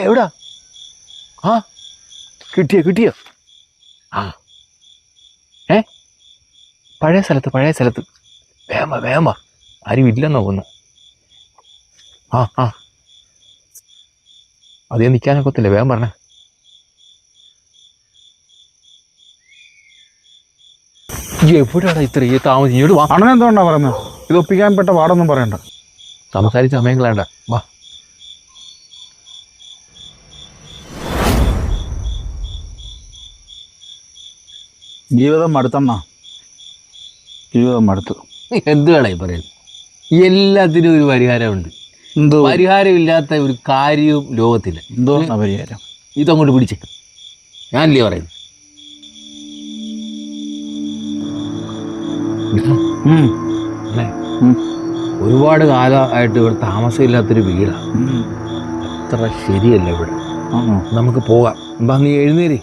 എവിടാ? ആ കിട്ടിയോ? ആ പഴയ സ്ഥലത്ത് വേമ ആരും ഇല്ലെന്നോ ഒന്ന്. ആ അതേ നിൽക്കാനൊക്കത്തില്ല, വേഗം പറഞ്ഞേ. എവിടെയാടാ ഇത്ര താമസം? ഇങ്ങോട്ട് വാ. അണ്ണൻ എന്തുകൊണ്ടാ പറയുന്നത്? ഇത് ഒപ്പിക്കാൻ പെട്ട പാടൊന്നും പറയണ്ട. സംസാരിച്ച സമയം കളയണ്ട, വാ. ജീവിതം മടുത്തണ്ണ, ജീവിതം മടുത്തു. എന്ത് വേണേ പറയുന്നത്? എല്ലാത്തിനും ഒരു പരിഹാരമുണ്ട്. എന്തോ പരിഹാരമില്ലാത്ത ഒരു കാര്യവും ലോകത്തില്ല. എന്തോ പരിഹാരം? ഇതങ്ങോട്ട് പിടിച്ചേ, ഞാനില്ലേ പറയുന്നത്. ഒരുപാട് കാലമായിട്ട് ഇവിടെ താമസമില്ലാത്തൊരു വീടാണ്. അത്ര ശരിയല്ല ഇവിടെ. നമുക്ക് പോകാം. നീ എഴുന്നേരി.